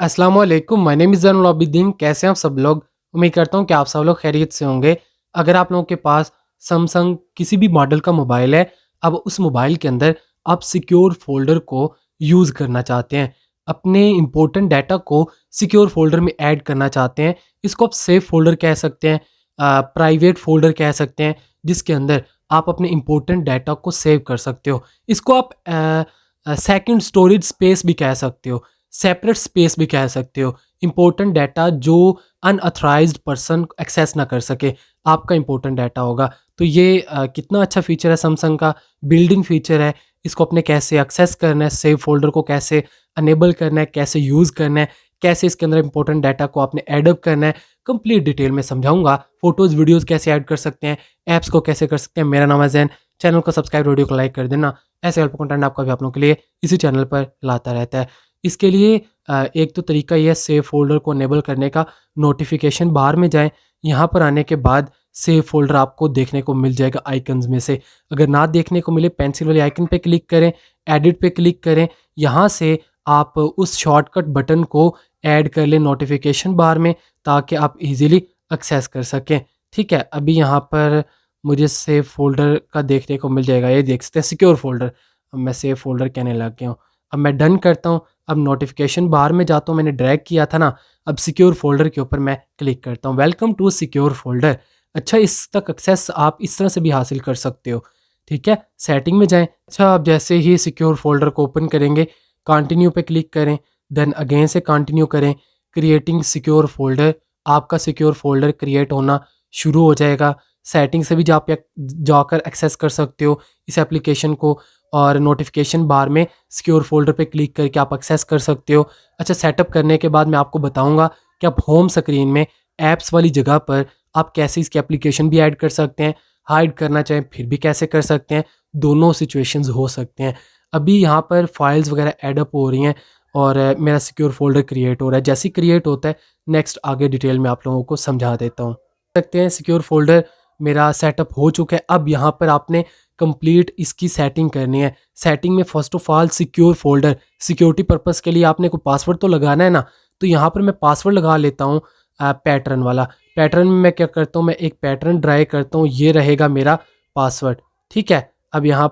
अस्सलाम वालेकुम, my name is Zainul Abidin. कैसे हैं आप सब लोग? उम्मीद करता हूँ कि आप सब लोग खैरियत से होंगे। अगर आप लोगों के पास सैमसंग किसी भी मॉडल का मोबाइल है, अब उस मोबाइल के अंदर आप सिक्योर फ़ोल्डर को यूज़ करना चाहते हैं, अपने इम्पोर्टेंट डाटा को सिक्योर फ़ोल्डर में ऐड करना चाहते हैं। इसको आप सेफ फ़ोल्डर कह सकते हैं, प्राइवेट फ़ोल्डर कह सकते हैं, जिसके अंदर आप अपने इम्पोर्टेंट डाटा को सेव कर सकते हो। इसको आप सेकंड स्टोरेज स्पेस भी कह सकते हो, सेपरेट स्पेस भी कह सकते हो। इंपॉर्टेंट डाटा जो अनऑथराइज्ड पर्सन एक्सेस ना कर सके, आपका इंपॉर्टेंट डाटा होगा। तो ये कितना अच्छा फीचर है सैमसंग का, बिल्डिंग फीचर है। इसको अपने कैसे एक्सेस करना है, सेव फोल्डर को कैसे अनेबल करना है, कैसे यूज़ करना है, कैसे इसके अंदर इंपॉर्टेंट डाटा को आपने एडअप करना है, कंप्लीट डिटेल में समझाऊंगा। फोटोज़ वीडियोज़ कैसे ऐड कर सकते हैं, ऐप्स को कैसे कर सकते हैं। मेरा नाम है जैन। चैनल को सब्सक्राइब, वीडियो को लाइक कर देना। ऐसे हेल्प कंटेंट आपका भी आप लोगों के लिए इसी चैनल पर लाता रहता है। इसके लिए एक तो तरीका ये है सेव फ़ोल्डर को इनेबल करने का। नोटिफ़िकेशन बार में जाएँ, यहाँ पर आने के बाद सेव फ़ोल्डर आपको देखने को मिल जाएगा आइकन्स में से। अगर ना देखने को मिले, पेंसिल वाले आइकन पे क्लिक करें, एडिट पे क्लिक करें। यहाँ से आप उस शॉर्टकट बटन को ऐड कर लें नोटिफ़िकेशन बार में, ताकि आप ईज़िली एक्सेस कर सकें। ठीक है, अभी यहाँ पर मुझे सेव फ़ोल्डर का देखने को मिल जाएगा, ये देख सकते हैं सिक्योर फ़ोल्डर। अब मैं सेव फ़ोल्डर कहने लग गया हूँ। अब मैं डन करता हूँ। अब नोटिफिकेशन बार में जाता हूँ, मैंने ड्रैग किया था ना, अब सिक्योर फोल्डर के ऊपर मैं क्लिक करता हूँ। Welcome to secure folder. अच्छा, इस तक एक्सेस आप इस तरह से भी हासिल कर सकते हो। ठीक है, सेटिंग में जाएं। अच्छा, आप जैसे ही सिक्योर फोल्डर को ओपन करेंगे, कंटिन्यू पे क्लिक करें, देन अगेन से कंटिन्यू करें। क्रिएटिंग सिक्योर फोल्डर, आपका सिक्योर फोल्डर क्रिएट होना शुरू हो जाएगा। सेटिंग से भी जाकर एक्सेस कर सकते हो इस एप्लीकेशन को, और नोटिफिकेशन बार में सिक्योर फोल्डर पे क्लिक करके आप एक्सेस कर सकते हो। अच्छा, सेटअप करने के बाद मैं आपको बताऊंगा कि आप होम स्क्रीन में ऐप्स वाली जगह पर आप कैसे इसकी एप्लीकेशन भी ऐड कर सकते हैं, हाइड करना चाहें फिर भी कैसे कर सकते हैं। दोनों सिचुएशंस हो सकते हैं। अभी यहाँ पर फाइल्स वगैरह एडअप हो रही हैं और मेरा सिक्योर फोल्डर क्रिएट हो रहा है। जैसे ही क्रिएट होता है, नेक्स्ट आगे डिटेल में आप लोगों को समझा देता हूँ। सकते हैं सिक्योर फोल्डर मेरा सेटअप हो चुका है। अब यहाँ पर आपने कंप्लीट इसकी सेटिंग करनी है। सेटिंग में first of all secure folder, security purpose के लिए आपने कोई पासवर्ड तो लगाना है ना। तो यहाँ पर मैं पासवर्ड लगा लेता हूँ पैटर्न वाला। पैटर्न में मैं क्या करता हूँ, मैं एक पैटर्न ड्राई करता हूँ, ये रहेगा मेरा पासवर्ड। ठीक है, अब यहाँ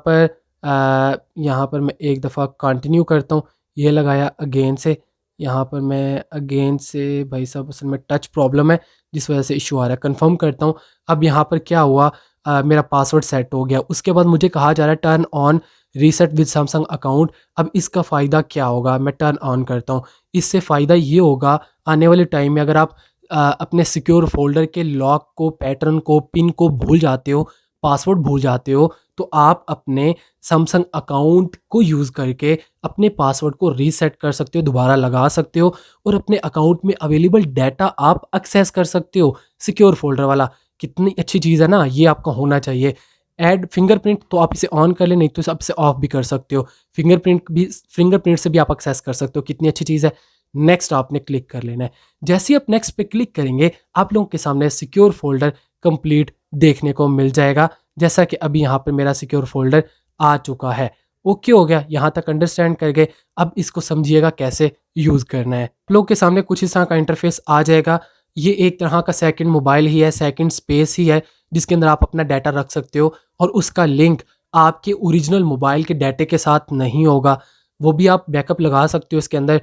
पर मैं एक दफ़ा कंटिन्यू करता हूँ, ये लगाया अगेन से। यहाँ पर मैं अगेन से, भाई साहब असल में टच प्रॉब्लम है जिस वजह से इशू आ रहा है, कंफर्म करता हूँ। अब यहाँ पर क्या हुआ, मेरा पासवर्ड सेट हो गया। उसके बाद मुझे कहा जा रहा है turn on reset with Samsung account. अब इसका फ़ायदा क्या होगा, मैं टर्न ऑन करता हूँ। इससे फ़ायदा ये होगा, आने वाले टाइम में अगर आप अपने सिक्योर फोल्डर के लॉक को, पैटर्न को, पिन को भूल जाते हो, पासवर्ड भूल जाते हो, तो आप अपने सैमसंग अकाउंट को यूज़ करके अपने पासवर्ड को रीसेट कर सकते हो, दोबारा लगा सकते हो, और अपने अकाउंट में अवेलेबल डाटा आप एक्सेस कर सकते हो सिक्योर फोल्डर वाला। कितनी अच्छी चीज़ है ना, ये आपका होना चाहिए। ऐड फिंगरप्रिंट तो आप इसे ऑन कर ले, नहीं तो इसे ऑफ भी कर सकते हो। फिंगरप्रिंट से भी आप एक्सेस कर सकते हो। कितनी अच्छी चीज़ है। नेक्स्ट आपने क्लिक कर लेना है। जैसे ही आप नेक्स्ट पे क्लिक करेंगे, आप लोगों के सामने सिक्योर फोल्डर कंप्लीट देखने को मिल जाएगा। जैसा कि अभी यहाँ पर मेरा सिक्योर फोल्डर आ चुका है। ओके हो गया, यहाँ तक अंडरस्टैंड कर गए। अब इसको समझिएगा कैसे यूज़ करना है। आप लोगों के सामने कुछ इस तरह का इंटरफेस आ जाएगा। ये एक तरह का सेकंड मोबाइल ही है, सेकंड स्पेस ही है, जिसके अंदर आप अपना डाटा रख सकते हो, और उसका लिंक आपके ओरिजिनल मोबाइल के डाटे के साथ नहीं होगा। वो भी आप बैकअप लगा सकते हो, इसके अंदर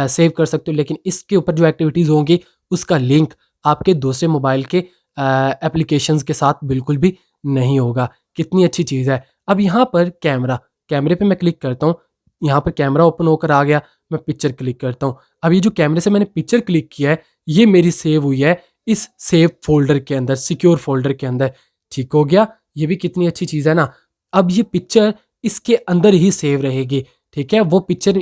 सेव कर सकते हो, लेकिन इसके ऊपर जो एक्टिविटीज़ होंगी उसका लिंक आपके दूसरे मोबाइल के एप्लीकेशंस के साथ बिल्कुल भी नहीं होगा। कितनी अच्छी चीज़ है। अब यहाँ पर कैमरे पे मैं क्लिक करता हूँ, यहाँ पर कैमरा ओपन होकर आ गया। मैं पिक्चर क्लिक करता हूँ। अब ये जो कैमरे से मैंने पिक्चर क्लिक किया है, ये मेरी सेव हुई है इस सेव फोल्डर के अंदर, सिक्योर फोल्डर के अंदर। ठीक हो गया, ये भी कितनी अच्छी चीज़ है ना। अब ये पिक्चर इसके अंदर ही सेव रहेगी। ठीक है,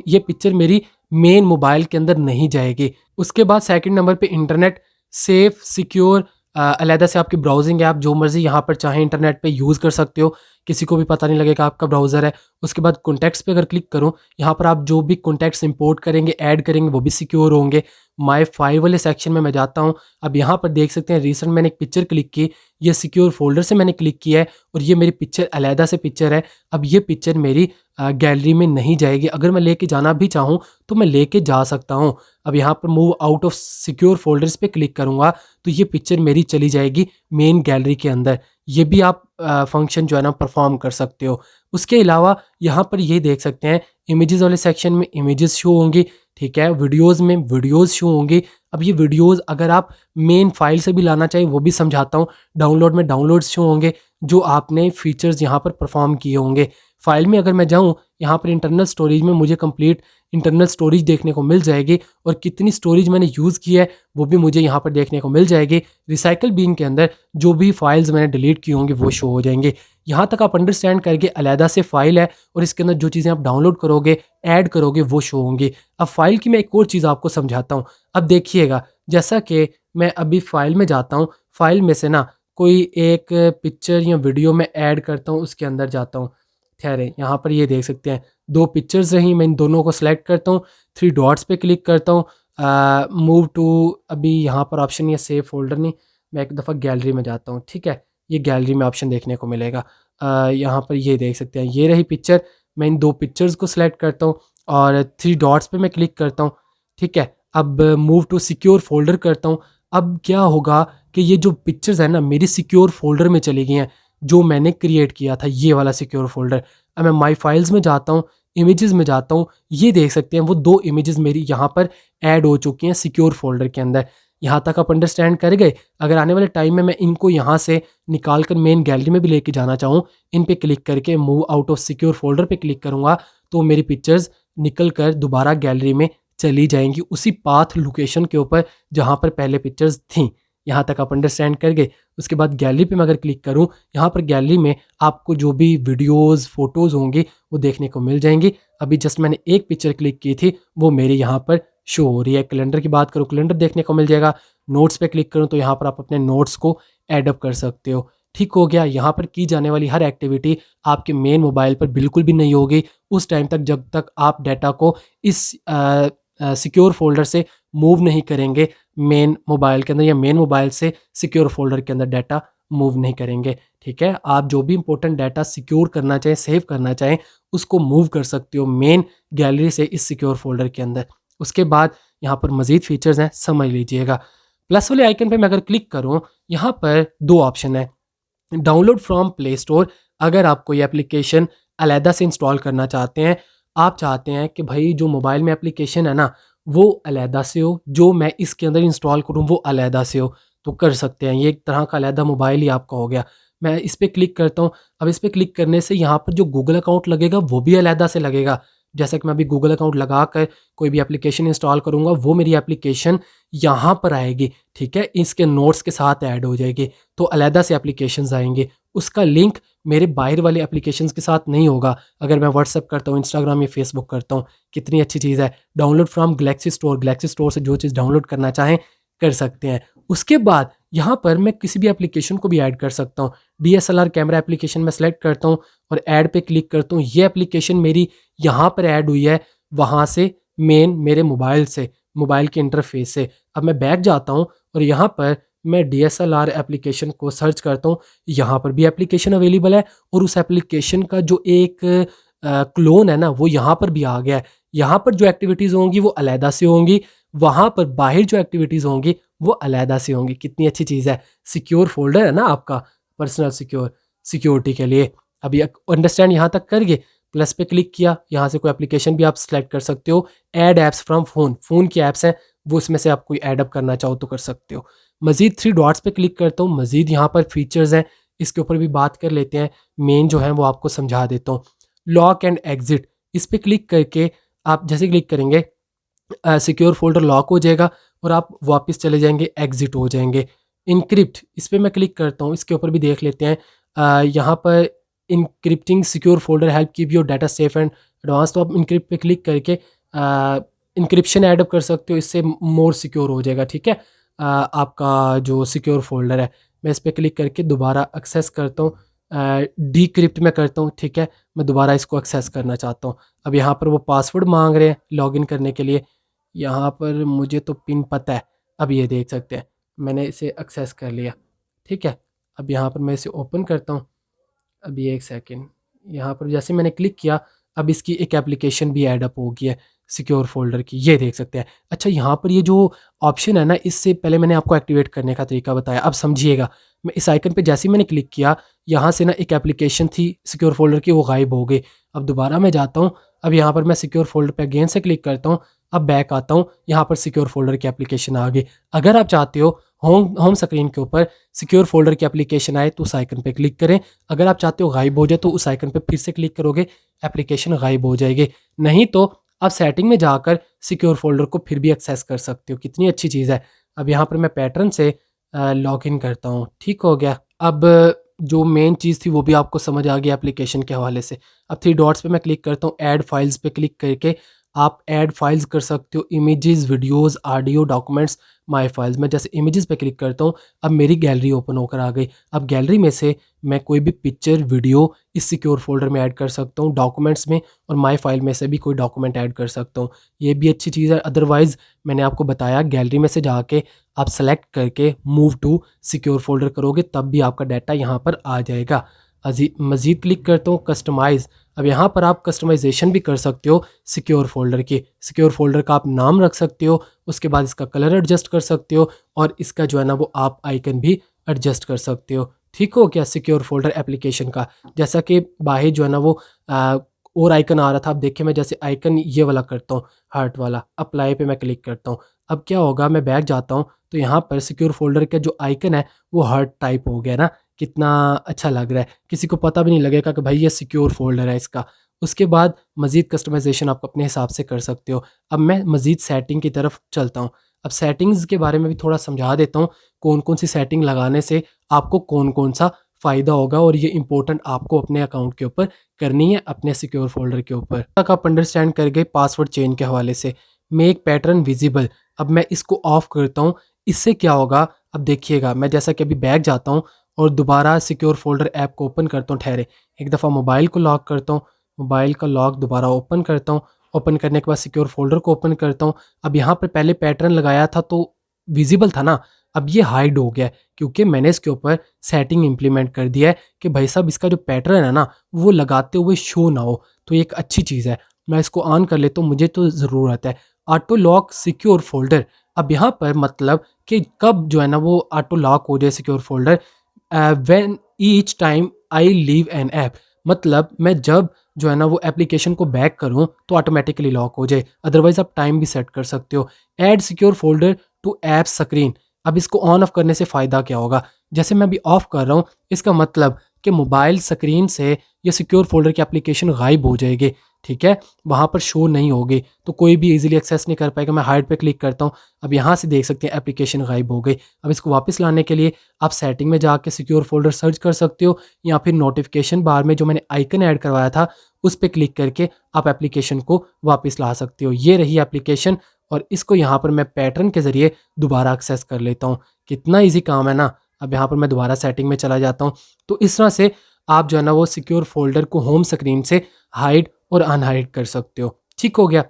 ये पिक्चर मेरी मेन मोबाइल के अंदर नहीं जाएगी। उसके बाद सेकंड नंबर पे इंटरनेट सेफ सिक्योर, अलहदा से आपकी ब्राउजिंग ऐप जो मर्जी यहाँ पर चाहे इंटरनेट पे यूज़ कर सकते हो, किसी को भी पता नहीं लगेगा आपका ब्राउज़र है। उसके बाद कॉन्टैक्ट्स पे अगर क्लिक करूँ, यहाँ पर आप जो भी कॉन्टैक्ट्स इंपोर्ट करेंगे, ऐड करेंगे, वो भी सिक्योर होंगे। माय फाइल वाले सेक्शन में मैं जाता हूँ। अब यहाँ पर देख सकते हैं रिसेंट मैंने एक पिक्चर क्लिक की, ये सिक्योर फोल्डर से मैंने क्लिक किया है, और ये मेरी पिक्चर अलहदा से पिक्चर है। अब ये पिक्चर मेरी गैलरी में नहीं जाएगी। अगर मैं लेके जाना भी चाहूँ तो मैं लेके जा सकता हूँ। अब यहाँ पर move out of secure folders पे क्लिक करूँगा तो ये पिक्चर मेरी चली जाएगी मेन गैलरी के अंदर। ये भी आप फंक्शन जो है ना परफॉर्म कर सकते हो। उसके अलावा यहाँ पर ये देख सकते हैं इमेजेस वाले सेक्शन में इमेजेस शो होंगी, ठीक है। वीडियोस में वीडियोस शो होंगी। अब ये वीडियोस अगर आप मेन फाइल से भी लाना चाहिए वो भी समझाता हूँ। डाउनलोड में डाउनलोड्स शो होंगे जो आपने फीचर्स यहाँ पर परफॉर्म किए होंगे। फाइल में अगर मैं जाऊँ यहाँ पर इंटरनल स्टोरेज में मुझे कंप्लीट इंटरनल स्टोरेज देखने को मिल जाएगी और कितनी स्टोरेज मैंने यूज़ की है वो भी मुझे यहाँ पर देखने को मिल जाएगी। रिसाइकल बिन के अंदर जो भी फाइल्स मैंने डिलीट की होंगी वो शो हो जाएंगे। यहाँ तक आप अंडरस्टैंड करके अलहदा से फाइल है और इसके अंदर जो चीज़ें आप डाउनलोड करोगे ऐड करोगे वो शो होंगी। अब फाइल की मैं एक और चीज़ आपको समझाता हूँ। अब देखिएगा जैसा कि मैं अभी फाइल में जाता हूँ, फाइल में से ना कोई एक पिक्चर या वीडियो में ऐड करता हूँ, उसके अंदर जाता हूँ। ठहरे, यहाँ पर ये देख सकते हैं 2 पिक्चर्स रही, मैं इन दोनों को सिलेक्ट करता हूँ, 3 डॉट्स पे क्लिक करता हूँ, मूव टू, अभी यहाँ पर ऑप्शन ये सेव फोल्डर नहीं, मैं एक दफ़ा गैलरी में जाता हूँ, ठीक है। ये गैलरी में ऑप्शन देखने को मिलेगा। यहाँ पर ये देख सकते हैं ये रही पिक्चर, मैं इन 2 पिक्चर्स को सिलेक्ट करता हूँ और 3 डॉट्स पे मैं क्लिक करता हूँ, ठीक है। अब मूव टू सिक्योर फोल्डर करता हूँ। अब क्या होगा कि ये जो पिक्चर्स है ना मेरी सिक्योर फोल्डर में चली गई हैं जो मैंने क्रिएट किया था, ये वाला सिक्योर फोल्डर। अब मैं माई फाइल्स में जाता हूँ, इमेजेस में जाता हूँ, ये देख सकते हैं वो 2 इमेजेस मेरी यहाँ पर ऐड हो चुकी हैं सिक्योर फोल्डर के अंदर। यहाँ तक आप अंडरस्टैंड कर गए। अगर आने वाले टाइम में मैं इनको यहाँ से निकाल कर मेन गैलरी में भी लेके जाना चाहूँ, इन पे क्लिक करके move out of secure folder पे क्लिक करूँगा तो मेरी पिक्चर्स निकल कर दोबारा गैलरी में चली जाएंगी उसी पाथ लोकेशन के ऊपर जहाँ पर पहले पिक्चर्स थी। यहाँ तक आप अंडरस्टैंड कर गए। उसके बाद गैलरी पे मैं अगर क्लिक करूँ, यहाँ पर गैलरी में आपको जो भी वीडियोस फोटोज़ होंगी वो देखने को मिल जाएंगी। अभी जस्ट मैंने एक पिक्चर क्लिक की थी वो मेरी यहाँ पर शो हो रही है। कैलेंडर की बात करूँ, कैलेंडर देखने को मिल जाएगा। नोट्स पे क्लिक करूँ तो यहाँ पर आप अपने नोट्स को एडअप कर सकते हो। ठीक हो गया। यहाँ पर की जाने वाली हर एक्टिविटी आपके मेन मोबाइल पर बिल्कुल भी नहीं होगी उस टाइम तक जब तक आप डाटा को इस सिक्योर फोल्डर से मूव नहीं करेंगे मेन मोबाइल के अंदर, या मेन मोबाइल से सिक्योर फोल्डर के अंदर डाटा मूव नहीं करेंगे। ठीक है, आप जो भी इंपॉर्टेंट डाटा सिक्योर करना चाहें, सेव करना चाहें, उसको मूव कर सकते हो मेन गैलरी से इस सिक्योर फोल्डर के अंदर। उसके बाद यहाँ पर मजीद फीचर्स हैं, समझ लीजिएगा। प्लस वाले आइकन पे मैं अगर क्लिक करूँ, यहाँ पर 2 ऑप्शन है। डाउनलोड फ्रॉम प्ले स्टोर, अगर आप कोई एप्लीकेशन अलहदा से इंस्टॉल करना चाहते हैं, आप चाहते हैं कि भाई जो मोबाइल में एप्लीकेशन है ना वो अलहदा से हो, जो मैं इसके अंदर इंस्टॉल करूं वो अलहदा से हो, तो कर सकते हैं। ये एक तरह का अलहदा मोबाइल ही आपका हो गया। मैं इस पर क्लिक करता हूँ। अब इस पर क्लिक करने से यहाँ पर जो गूगल अकाउंट लगेगा वो भी अलहदा से लगेगा। जैसा कि मैं अभी गूगल अकाउंट लगा कर कोई भी एप्लीकेशन इंस्टॉल करूँगा वो मेरी एप्लीकेशन यहाँ पर आएगी, ठीक है, इसके नोट्स के साथ ऐड हो जाएगी, तो अलहदा से एप्लीकेशंस आएंगे। उसका लिंक मेरे बाहर वाले एप्लीकेशंस के साथ नहीं होगा। अगर मैं व्हाट्सएप करता हूँ, इंस्टाग्राम या फेसबुक करता हूँ, कितनी अच्छी चीज़ है। Download from Galaxy store, Galaxy store से जो चीज़ डाउनलोड करना चाहें कर सकते हैं। उसके बाद यहाँ पर मैं किसी भी एप्लीकेशन को भी ऐड कर सकता हूँ। DSLR कैमरा एप्लीकेशन में सेलेक्ट करता हूँ और ऐड पे क्लिक करता हूँ। ये एप्लीकेशन मेरी यहाँ पर ऐड हुई है वहाँ से मेन मेरे मोबाइल से, मोबाइल के इंटरफेस से। अब मैं बैक जाता हूँ और यहाँ पर मैं DSLR एप्लीकेशन को सर्च करता हूँ। यहाँ पर भी एप्लीकेशन अवेलेबल है और उस एप्लीकेशन का जो एक क्लोन है ना वो यहाँ पर भी आ गया है। यहाँ पर जो एक्टिविटीज़ होंगी वो अलहदा से होंगी, वहाँ पर बाहर जो एक्टिविटीज़ होंगी वो अलहदा से होंगी। कितनी अच्छी चीज़ है। सिक्योर फोल्डर है ना आपका, पर्सनल सिक्योरिटी के लिए। अभी अंडरस्टैंड यहाँ तक कर गए। प्लस पे क्लिक किया, यहाँ से कोई एप्लीकेशन भी आप सेलेक्ट कर सकते हो। Add apps from phone, phone की ऐप्स हैं वो इसमें से आप कोई ऐड अप करना चाहो तो कर सकते हो। मज़ीद 3 डॉट्स पे क्लिक करता हूँ। मज़ीद यहाँ पर फीचर्स हैं, इसके ऊपर भी बात कर लेते हैं। मेन जो है वो आपको समझा देता हूँ। लॉक एंड एग्जिट, इस पर क्लिक करके आप जैसे क्लिक करेंगे सिक्योर फोल्डर लॉक हो जाएगा और आप वापस चले जाएंगे, एग्जिट हो जाएंगे। इनक्रिप्ट, इस पर मैं क्लिक करता हूँ, इसके ऊपर भी देख लेते हैं। यहाँ पर encrypting secure folder help keep your data safe and advance, तो आप इनक्रिप्ट पे क्लिक करके इनक्रिप्शन ऐड कर सकते हो, इससे मोर सिक्योर हो जाएगा। ठीक है, आपका जो सिक्योर फोल्डर है। मैं इस पर क्लिक करके दोबारा एक्सेस करता हूँ, डीक्रिप्ट में करता हूँ। ठीक है, मैं दोबारा इसको एक्सेस करना चाहता हूँ। अब यहाँ पर वो पासवर्ड मांग रहे हैं लॉगिन करने के लिए। यहाँ पर मुझे तो पिन पता है। अब ये देख सकते हैं मैंने इसे एक्सेस कर लिया। ठीक है, अब यहाँ पर मैं इसे ओपन करता हूँ। अभी एक सेकेंड, यहाँ पर जैसे मैंने क्लिक किया अब इसकी एक एप्लीकेशन भी ऐड अप होगी है सिक्योर फोल्डर की, ये देख सकते हैं। अच्छा, यहाँ पर ये जो ऑप्शन है ना, इससे पहले मैंने आपको एक्टिवेट करने का तरीका बताया, अब समझिएगा। मैं इस आइकन पे जैसे ही मैंने क्लिक किया, यहाँ से ना एक एप्लीकेशन थी सिक्योर फोल्डर की, वो गायब हो गई। अब दोबारा मैं जाता हूँ, अब यहाँ पर मैं सिक्योर फोल्डर पे अगेन से क्लिक करता हूँ, अब बैक आता हूँ, यहाँ पर सिक्योर फोल्डर की एप्लीकेशन आ गई। अगर आप चाहते हो होम होम स्क्रीन के ऊपर सिक्योर फोल्डर की एप्लीकेशन आए तो उस आइकन पे क्लिक करें। अगर आप चाहते हो गायब हो जाए तो उस आइकन पे फिर से क्लिक करोगे, एप्लीकेशन गायब हो जाएगी। नहीं तो आप सेटिंग में जाकर सिक्योर फोल्डर को फिर भी एक्सेस कर सकते हो। कितनी अच्छी चीज़ है। अब यहाँ पर मैं पैटर्न से लॉग इन करता हूँ, ठीक हो गया। अब जो मेन चीज़ थी वो भी आपको समझ आ गई एप्लीकेशन के हवाले से। अब थ्री डॉट्स पे मैं क्लिक करता हूँ, ऐड फाइल्स पे क्लिक करके आप ऐड फाइल्स कर सकते हो, images, videos, audio, documents, my files. मैं जैसे इमेजेस पे क्लिक करता हूँ, अब मेरी गैलरी ओपन होकर आ गई। अब गैलरी में से मैं कोई भी पिक्चर, वीडियो इस सिक्योर फोल्डर में ऐड कर सकता हूँ, डॉक्यूमेंट्स में, और माय फाइल में से भी कोई डॉक्यूमेंट ऐड कर सकता हूँ। ये भी अच्छी चीज़ है। अदरवाइज़ मैंने आपको बताया, गैलरी में से जाके आप सेलेक्ट करके मूव टू सिक्योर फोल्डर करोगे तब भी आपका डाटा यहाँ पर आ जाएगा। मज़ीद क्लिक करता हूँ, कस्टमाइज़। अब यहाँ पर आप कस्टमाइजेशन भी कर सकते हो सिक्योर फोल्डर की। सिक्योर फोल्डर का आप नाम रख सकते हो, उसके बाद इसका कलर एडजस्ट कर सकते हो, और इसका जो है ना वो आप आइकन भी एडजस्ट कर सकते हो। ठीक हो गया सिक्योर फोल्डर एप्लीकेशन का। जैसा कि बाहर जो है ना वो और आइकन आ रहा था, अब देखिए मैं जैसे आइकन ये वाला करता हूँ, हार्ट वाला, अप्लाई पे मैं क्लिक करता हूँ। अब क्या होगा, मैं बैक जाता हूँ तो यहाँ पर सिक्योर फोल्डर का जो आइकन है वो हार्ट टाइप हो गया ना। कितना अच्छा लग रहा है, किसी को पता भी नहीं लगेगा कि भाई ये सिक्योर फोल्डर है इसका। उसके बाद मज़ीद कस्टमाइजेशन आप अपने हिसाब से कर सकते हो। अब मैं मज़ीद सेटिंग की तरफ चलता हूँ। अब सेटिंग्स के बारे में भी थोड़ा समझा देता हूँ, कौन कौन सी सेटिंग लगाने से आपको कौन कौन सा फ़ायदा होगा, और ये इंपॉर्टेंट आपको अपने अकाउंट के ऊपर करनी है, अपने सिक्योर फोल्डर के ऊपर। तक आप अंडरस्टैंड कर गए पासवर्ड चेंज के हवाले से। मेक पैटर्न विजिबल, अब मैं इसको ऑफ करता हूँ। इससे क्या होगा, अब देखिएगा, मैं जैसा कि अभी बैक जाता हूँ और दोबारा सिक्योर फोल्डर ऐप को ओपन करता हूँ। ठहरे, एक दफ़ा मोबाइल को लॉक करता हूँ, मोबाइल का लॉक दोबारा ओपन करता हूँ। ओपन करने के बाद सिक्योर फोल्डर को ओपन करता हूँ। अब यहाँ पर पहले पैटर्न लगाया था तो विजिबल था ना, अब ये हाइड हो गया है, क्योंकि मैंने इसके ऊपर सेटिंग इंप्लीमेंट कर दिया है कि भाई साहब इसका जो पैटर्न है ना वो लगाते हुए शो ना हो। तो ये एक अच्छी चीज़ है। मैं इसको ऑन कर लेता हूँ, मुझे तो ज़रूरत है। ऑटो लॉक सिक्योर फोल्डर, अब यहाँ पर मतलब कि कब जो है ना वो ऑटो लॉक हो जाए secure folder, when each time I leave an app, मतलब मैं जब जो है ना वो एप्लीकेशन को बैक करूं तो ऑटोमेटिकली लॉक हो जाए। अदरवाइज आप टाइम भी सेट कर सकते हो। Add secure folder to app screen, अब इसको ऑन ऑफ करने से फ़ायदा क्या होगा, जैसे मैं अभी ऑफ कर रहा हूँ, इसका मतलब कि मोबाइल स्क्रीन से ये सिक्योर फोल्डर की एप्लीकेशन गायब हो जाएगी। ठीक है, वहाँ पर शो नहीं होगी तो कोई भी इजीली एक्सेस नहीं कर पाएगा। मैं हाइड पे क्लिक करता हूँ, अब यहाँ से देख सकते हैं एप्लीकेशन गायब हो गई। अब इसको वापस लाने के लिए आप सेटिंग में जाके सिक्योर फोल्डर सर्च कर सकते हो, या फिर नोटिफिकेशन बार में जो मैंने आइकन ऐड करवाया था उस पर क्लिक करके आप एप्लीकेशन को वापस ला सकते हो। ये रही एप्लीकेशन, और इसको यहाँ पर मैं पैटर्न के ज़रिए दोबारा एक्सेस कर लेता हूँ। कितना ईजी काम है ना। अब यहाँ पर मैं दोबारा सेटिंग में चला जाता हूँ। तो इस तरह से आप जो है ना वो सिक्योर फोल्डर को होम स्क्रीन से हाइड और अनहाइड कर सकते हो। ठीक हो गया।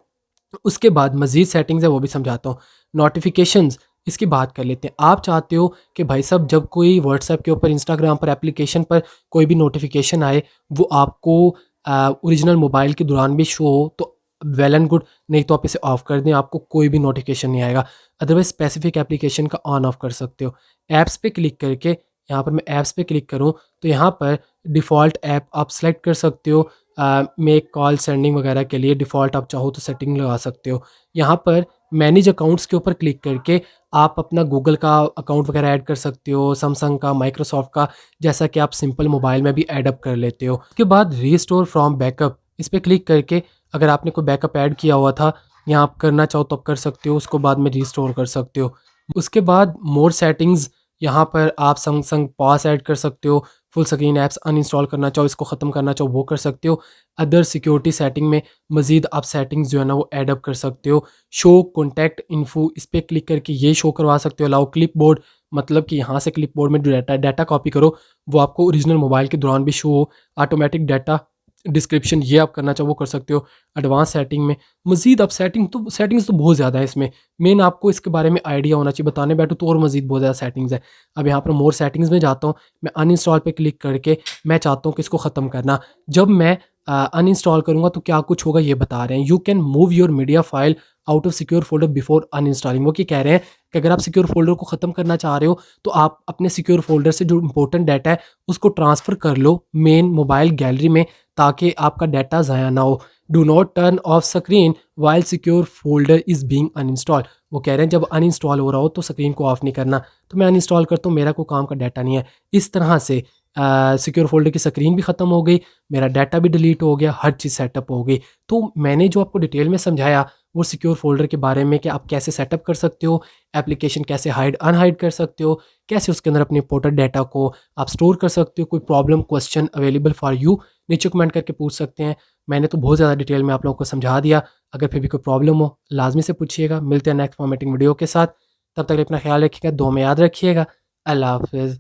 उसके बाद मज़ीद सेटिंग्स है वो भी समझाता हूँ। नोटिफिकेशंस, इसकी बात कर लेते हैं। आप चाहते हो कि भाई साहब जब कोई व्हाट्सएप के ऊपर, इंस्टाग्राम पर, एप्लीकेशन पर कोई भी नोटिफिकेशन आए वो आपको ओरिजिनल मोबाइल के दौरान भी शो हो तो वेल एंड गुड, नहीं तो आप इसे ऑफ कर दें, आपको कोई भी नोटिफिकेशन नहीं आएगा। अदरवाइज स्पेसिफिक एप्लीकेशन का ऑन ऑफ कर सकते हो। ऐप्स पे क्लिक करके, यहाँ पर मैं ऐप्स पे क्लिक करूँ तो यहाँ पर डिफ़ॉल्ट ऐप आप सेलेक्ट कर सकते हो। मेक कॉल सेंडिंग वगैरह के लिए डिफ़ॉल्ट आप चाहो तो सेटिंग लगा सकते हो। यहाँ पर मैनेज अकाउंट्स के ऊपर क्लिक करके आप अपना गूगल का अकाउंट वगैरह ऐड कर सकते हो, सैमसंग का, माइक्रोसॉफ्ट का, जैसा कि आप सिंपल मोबाइल में भी ऐड अप कर लेते हो। उसके बाद रीस्टोर फ्रॉम बैकअप, इस पर क्लिक करके अगर आपने कोई बैकअप ऐड किया हुआ था, यहाँ आप करना चाहो तो आप कर सकते हो, उसको बाद में रीस्टोर कर सकते हो। उसके बाद मोर सेटिंग्स, यहाँ पर आप सैमसंग पास ऐड कर सकते हो, फुल स्क्रीन ऐप्स अनइंस्टॉल करना चाहो, इसको ख़त्म करना चाहो वो कर सकते हो। अदर सिक्योरिटी सेटिंग में मज़ीद आप सेटिंग्स जो है ना वो ऐड अप कर सकते हो। शो कॉन्टैक्ट इन्फो, इस पर क्लिक करके ये शो करवा सकते हो। अलाउ क्लिप बोर्ड, मतलब कि यहाँ से क्लिप बोर्ड में जो डाटा कॉपी करो वो आपको ओरिजिनल मोबाइल के दौरान भी शो हो। ऑटोमेटिक डाटा डिस्क्रिप्शन ये आप करना चाहो वो कर सकते हो। एडवांस सेटिंग में मज़ीद आप सेटिंग्स तो बहुत ज़्यादा है इसमें। मेन आपको इसके बारे में आइडिया होना चाहिए, बताने बैठो तो और मज़ीद बहुत ज़्यादा सेटिंग्स है। अब यहाँ पर मोर सेटिंग्स में जाता हूँ, मैं अनइंस्टॉल पे क्लिक करके मैं चाहता हूँ कि इसको ख़त्म करना। जब मैं अनइंस्टॉल करूँगा तो क्या कुछ होगा ये बता रहे हैं। You can move your media file out of secure folder before uninstalling. वो क्या कह रहे हैं कि अगर आप सिक्योर फोल्डर को ख़त्म करना चाह रहे हो तो आप अपने सिक्योर फोल्डर से जो इंपॉर्टेंट डाटा है उसको ट्रांसफ़र कर लो मेन मोबाइल गैलरी में, ताकि आपका डाटा ज़ाया ना हो। Do not turn off screen while secure folder is being uninstall. वो कह रहे हैं जब अनइंस्टॉल हो रहा हो तो स्क्रीन को ऑफ नहीं करना। तो मैं अनइंस्टॉल करता हूँ, मेरा कोई काम का डाटा नहीं है। इस तरह से सिक्योर फोल्डर की स्क्रीन भी ख़त्म हो गई, मेरा डाटा भी डिलीट हो गया, हर चीज़ सेटअप हो गई। तो मैंने जो आपको डिटेल में समझाया वो सिक्योर फोल्डर के बारे में कि आप कैसे सेटअप कर सकते हो, एप्लीकेशन कैसे हाइड अनहाइड कर सकते हो, कैसे उसके अंदर अपने इंपॉर्टेंट डाटा को आप स्टोर कर सकते हो। कोई problem question available for you, नीचे कमेंट करके पूछ सकते हैं। मैंने तो बहुत ज़्यादा डिटेल में आप लोगों को समझा दिया। अगर फिर भी कोई प्रॉब्लम हो लाजमी से पूछिएगा। मिलते हैं नेक्स्ट फॉर्मेटिंग वीडियो के साथ। तब तक अपना ख्याल रखिएगा, दुआ में याद रखिएगा। अल्लाह हाफिज़।